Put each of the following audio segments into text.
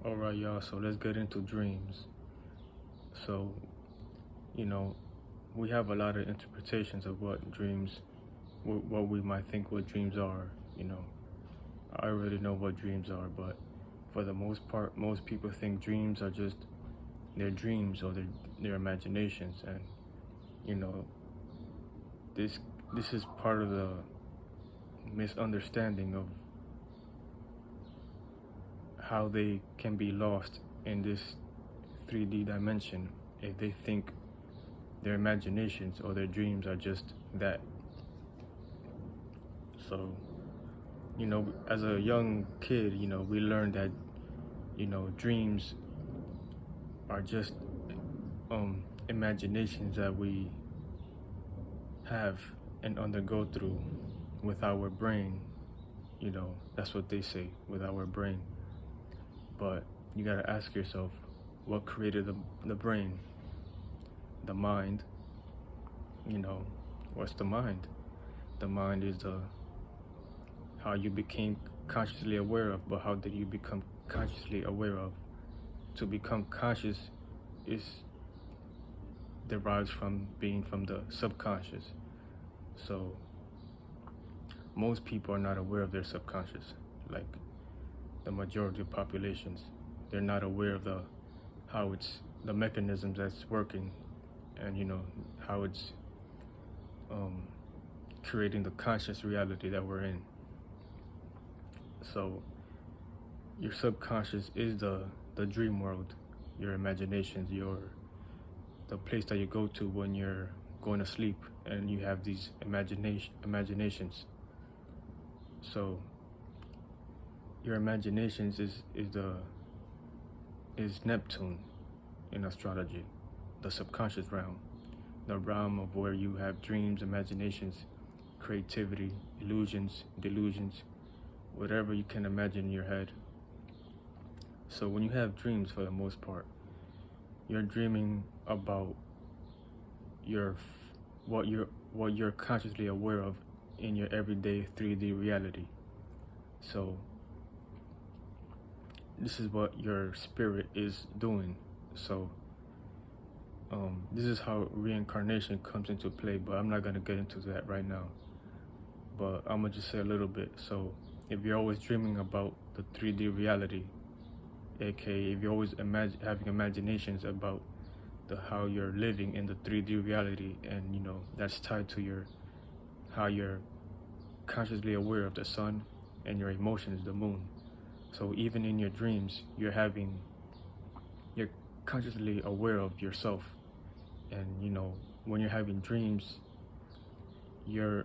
All right, y'all. So let's get into dreams. So, you know, we have a lot of interpretations of what dreams, what we might think what dreams are. You know, I already know what dreams are, but for the most part, most people think dreams are just their dreams or their imaginations, and you know, this this is part of the misunderstanding of how they can be lost in this 3D dimension if they think their imaginations or their dreams are just that. So, as a young kid, we learned that, dreams are just imaginations that we have and undergo through with our brain. That's what they say, with our brain. But you gotta ask yourself, what created the brain? The mind. What's the mind? The mind is how you became consciously aware of, but how did you become consciously aware of? To become conscious is derives from being from the subconscious. So most people are not aware of their subconscious, like the majority of populations. They're not aware of how it's the mechanisms that's working, and how it's creating the conscious reality that we're in. So your subconscious is the dream world, your imaginations, the place that you go to when you're going to sleep and you have these imaginations. So your imaginations is Neptune in astrology, the subconscious realm, the realm of where you have dreams, imaginations, creativity, illusions, delusions, whatever you can imagine in your head. So when you have dreams, for the most part, you're dreaming about what you're consciously aware of in your everyday 3D reality. So this is what your spirit is doing. So this is how reincarnation comes into play, but I'm not gonna get into that right now. But I'm gonna just say a little bit. So if you're always dreaming about the 3D reality, aka if you're always having imaginations about how you're living in the 3D reality, and that's tied to how you're consciously aware of the sun and your emotions, the moon. So even in your dreams, you're consciously aware of yourself, and when you're having dreams, you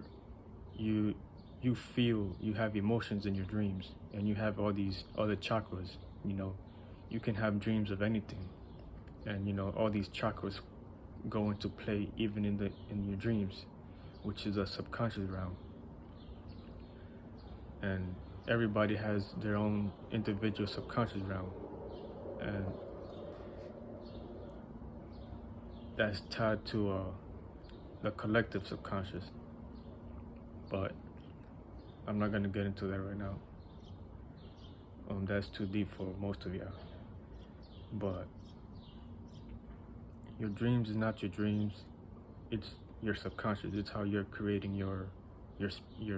feel, you have emotions in your dreams, and you have all these other chakras. You can have dreams of anything, and all these chakras go into play even in your dreams, which is a subconscious realm. And everybody has their own individual subconscious realm, and that's tied to the collective subconscious. But I'm not gonna get into that right now. That's too deep for most of y'all. But your dreams is not your dreams, it's your subconscious. It's how you're creating your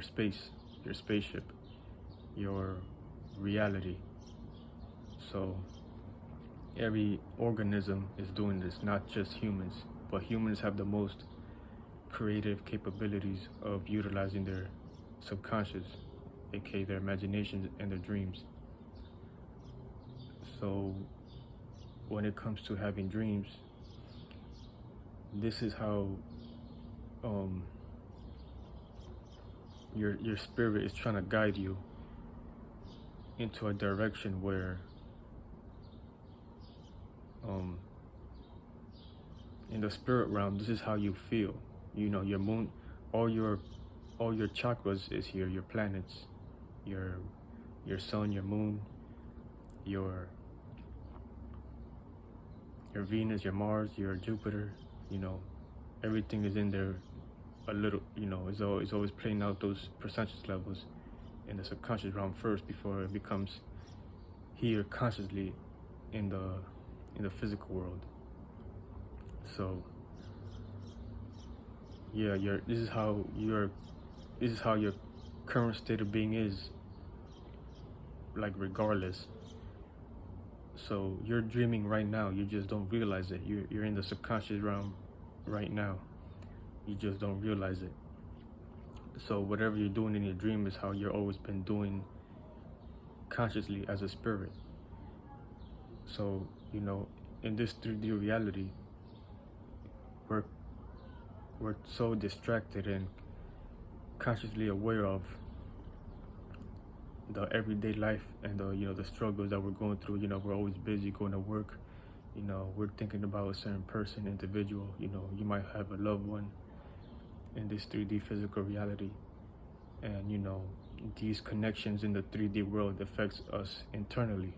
space, your spaceship, your reality. So every organism is doing this, not just humans, but humans have the most creative capabilities of utilizing their subconscious, aka their imaginations and their dreams. So when it comes to having dreams, this is how your spirit is trying to guide you into a direction where in the spirit realm, this is how you feel. Your moon, all your chakras is here, your planets, your sun, your moon, your Venus, your Mars, your Jupiter. Everything is in there a little. It's always playing out those percentage levels in the subconscious realm first before it becomes here consciously in the physical world. So yeah, this is how your current state of being is, like regardless. So you're dreaming right now, you just don't realize it. You're in the subconscious realm right now, you just don't realize it. So whatever you're doing in your dream is how you're always been doing consciously as a spirit. So in this 3D reality, we're so distracted and consciously aware of the everyday life and the struggles that we're going through. We're always busy going to work. We're thinking about a certain person, individual. You might have a loved one in this 3D physical reality, and these connections in the 3D world affects us internally.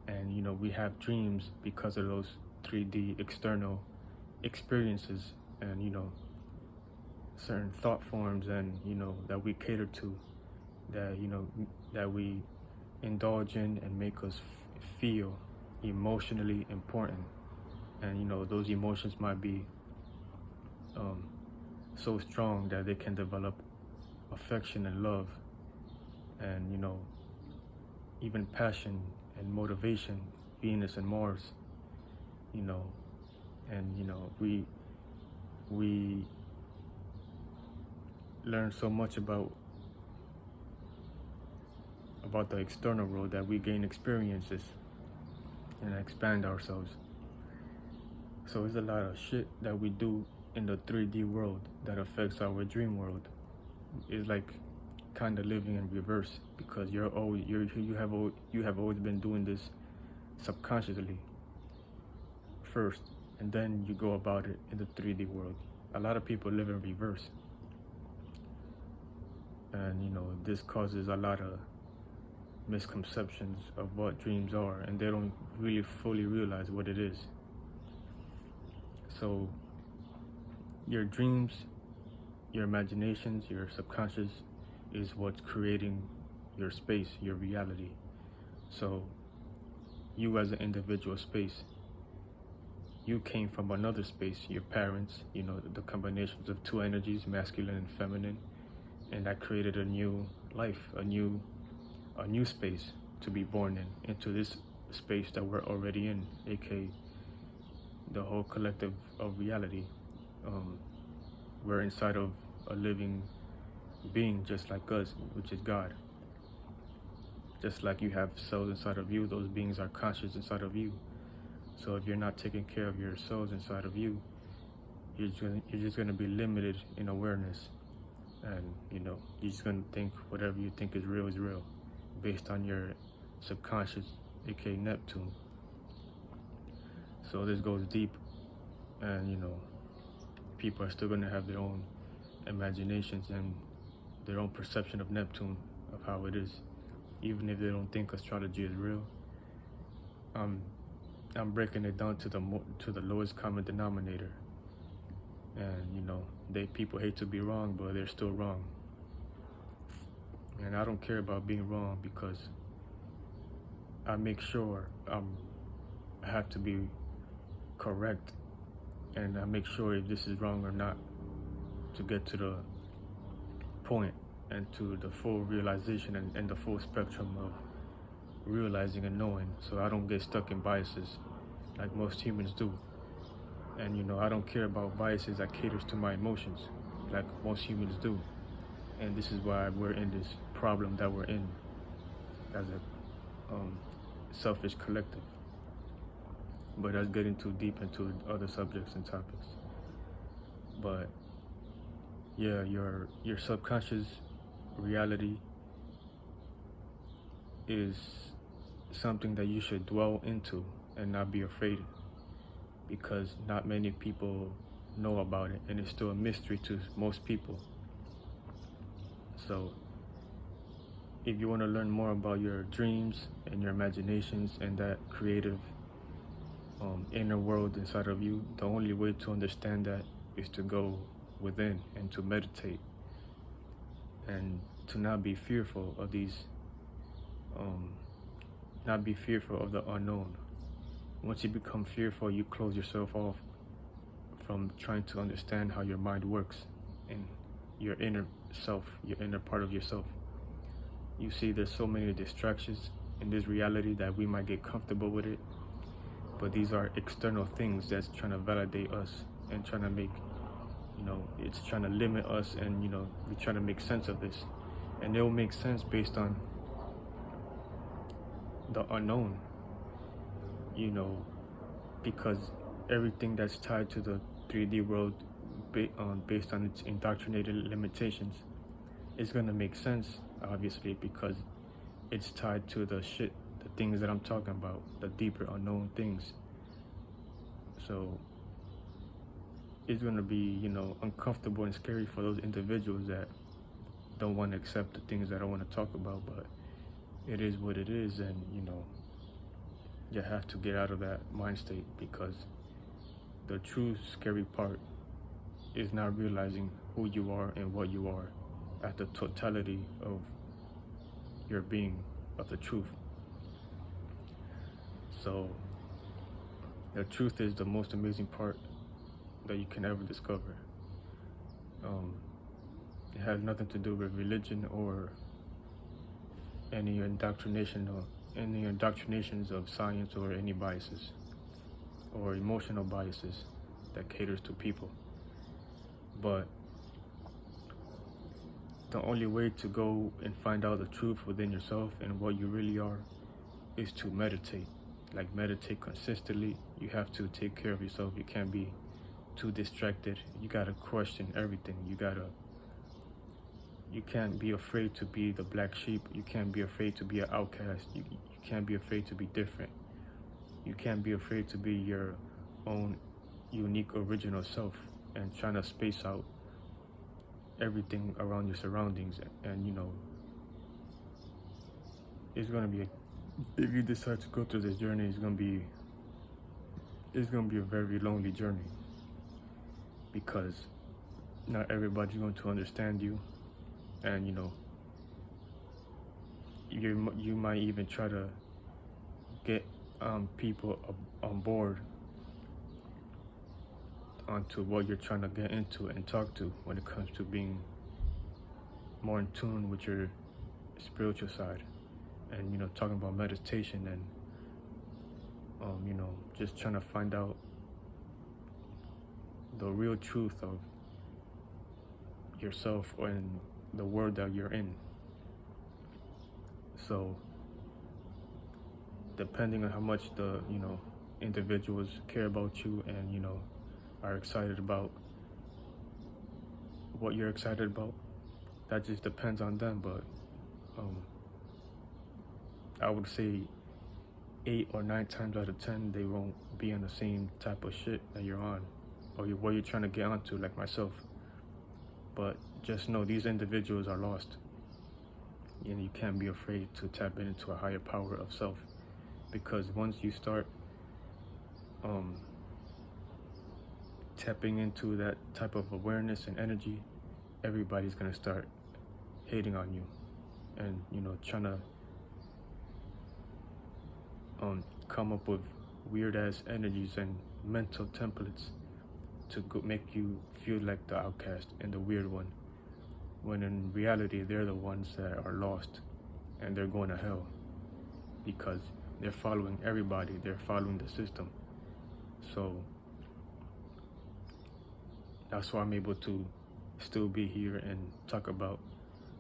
And we have dreams because of those 3D external experiences, and certain thought forms, and that we cater to, that that we indulge in and make us feel emotionally important. And those emotions might be so strong that they can develop affection and love, and even passion and motivation, Venus and Mars. And we learn so much about the external world that we gain experiences and expand ourselves. So there's a lot of shit that we do in the 3D world that affects our dream world. It's like kind of living in reverse, because you have always been doing this subconsciously first, and then you go about it in the 3D world. A lot of people live in reverse, and this causes a lot of misconceptions of what dreams are, and they don't really fully realize what it is. So your dreams, your imaginations, your subconscious is what's creating your space, your reality. So you as an individual space, you came from another space, your parents, the combinations of two energies, masculine and feminine, and that created a new life, a new space to be born into this space that we're already in, aka the whole collective of reality. We're inside of a living being just like us, which is God. Just like you have cells inside of you, those beings are conscious inside of you. So if you're not taking care of your cells inside of you, you're just gonna be limited in awareness, and you're just gonna think whatever you think is real, based on your subconscious, aka Neptune. So this goes deep, and people are still gonna have their own imaginations and their own perception of Neptune, of how it is, even if they don't think astrology is real. I'm breaking it down to the lowest common denominator, and people hate to be wrong, but they're still wrong. And I don't care about being wrong, because I make sure I have to be correct, and I make sure if this is wrong or not, to get to the point and to the full realization and the full spectrum of realizing and knowing, so I don't get stuck in biases like most humans do. And I don't care about biases that caters to my emotions like most humans do. And this is why we're in this problem that we're in as a selfish collective. But that's getting too deep into other subjects and topics. But yeah, your subconscious reality is something that you should dwell into and not be afraid, because not many people know about it, and it's still a mystery to most people. So if you want to learn more about your dreams and your imaginations and that creative inner world inside of you, the only way to understand that is to go within and to meditate, and to not be fearful of these not be fearful of the unknown. Once you become fearful, you close yourself off from trying to understand how your mind works and your inner self, your inner part of yourself. You see, there's so many distractions in this reality that we might get comfortable with it, but these are external things that's trying to validate us and trying to make, it's trying to limit us, and we're trying to make sense of this, and it will make sense based on the unknown, because everything that's tied to the 3D world based on its indoctrinated limitations is going to make sense, obviously, because it's tied to the things that I'm talking about, the deeper unknown things. So it's going to be, uncomfortable and scary for those individuals that don't want to accept the things that I want to talk about, but it is what it is, and you have to get out of that mind state, because the true scary part is not realizing who you are and what you are at the totality of your being, of the truth. So the truth is the most amazing part that you can ever discover. It has nothing to do with religion or any indoctrination or any indoctrinations of science or any biases or emotional biases that caters to people. But the only way to go and find out the truth within yourself and what you really are is to meditate. Like, meditate consistently. You have to take care of yourself. You can't be too distracted. You gotta question everything. You can't be afraid to be the black sheep. You can't be afraid to be an outcast. You can't be afraid to be different. You can't be afraid to be your own unique original self and trying to space out everything around your surroundings. And it's gonna be if you decide to go through this journey, it's gonna be a very lonely journey, because not everybody's going to understand you, and you might even try to get people on board onto what you're trying to get into and talk to when it comes to being more in tune with your spiritual side, and talking about meditation and just trying to find out the real truth of yourself and the world that you're in. So depending on how much the individuals care about you and are excited about what you're excited about, that just depends on them. But I would say 8 or 9 times out of 10 they won't be on the same type of shit that you're on, or what you're trying to get onto, like myself. But just know these individuals are lost, and you can't be afraid to tap into a higher power of self, because once you start tapping into that type of awareness and energy, everybody's gonna start hating on you and trying to come up with weird ass energies and mental templates to make you feel like the outcast and the weird one, when in reality they're the ones that are lost and they're going to hell, because they're following everybody, they're following the system. So that's why I'm able to still be here and talk about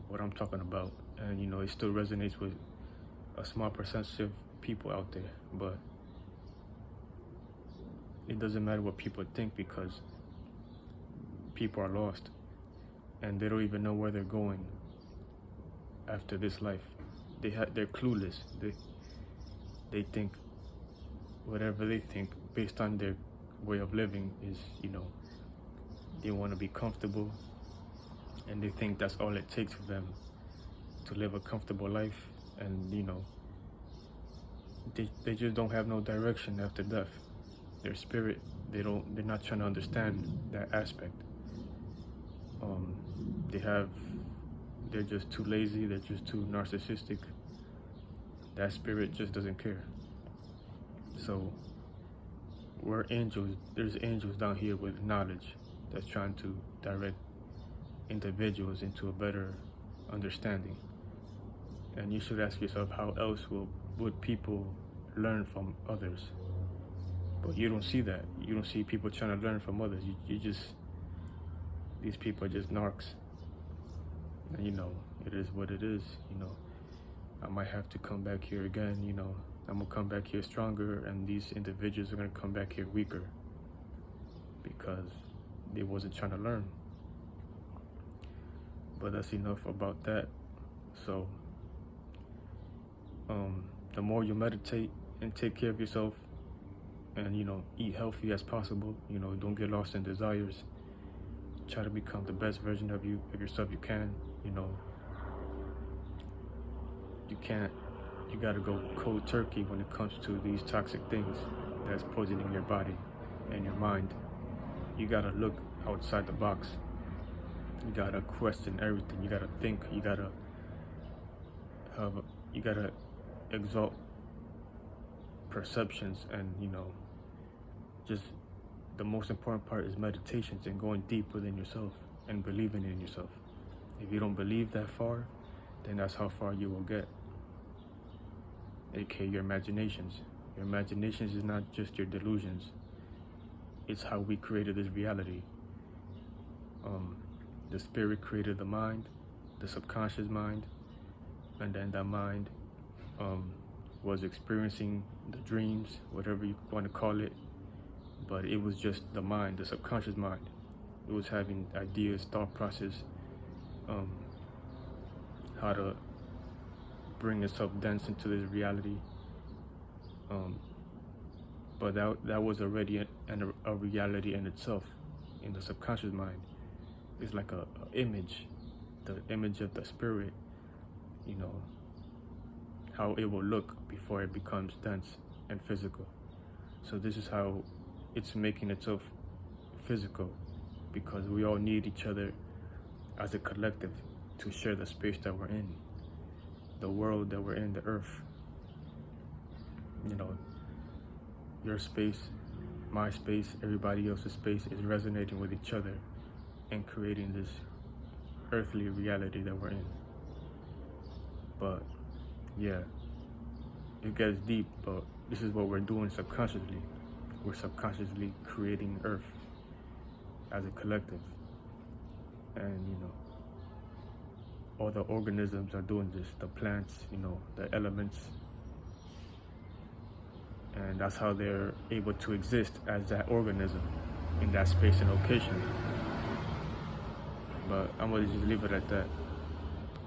what I'm talking about, and it still resonates with a small percentage of people out there. But it doesn't matter what people think, because people are lost and they don't even know where they're going after this life. They're clueless. They think whatever they think based on their way of living is they want to be comfortable, and they think that's all it takes for them to live a comfortable life, and they just don't have no direction after death. Their spirit, they're not trying to understand that aspect. They're just too lazy, they're just too narcissistic, that spirit just doesn't care. So we're angels. There's angels down here with knowledge that's trying to direct individuals into a better understanding. And you should ask yourself, how else would people learn from others? But you don't see that. You don't see people trying to learn from others. You just, these people are just narcs. And it is what it is. I might have to come back here again. I'm gonna come back here stronger, and these individuals are gonna come back here weaker because they wasn't trying to learn. But that's enough about that. So the more you meditate and take care of yourself, and eat healthy as possible, don't get lost in desires. Try to become the best version of yourself you can. You gotta go cold turkey when it comes to these toxic things that's poisoning your body and your mind. You gotta look outside the box. You gotta question everything. You gotta think. You gotta exalt perceptions, and just the most important part is meditations and going deep within yourself and believing in yourself. If you don't believe that far, then that's how far you will get. AKA your imaginations. Your imaginations is not just your delusions. It's how we created this reality. The spirit created the mind, the subconscious mind, and then that mind was experiencing the dreams, whatever you want to call it, but it was just the mind, the subconscious mind. It was having ideas, thought process, how to bring itself dense into this reality. But that was already a reality in itself, in the subconscious mind. It's like a image, the image of the spirit, how it will look before it becomes dense and physical. So this is how it's making itself physical, because we all need each other as a collective to share the space that we're in, the world that we're in, the earth. Your space, my space, everybody else's space is resonating with each other and creating this earthly reality that we're in. But yeah, it gets deep, but this is what we're doing subconsciously. We're subconsciously creating Earth as a collective. And all the organisms are doing this, the plants, the elements. And that's how they're able to exist as that organism in that space and location. But I'm gonna just leave it at that.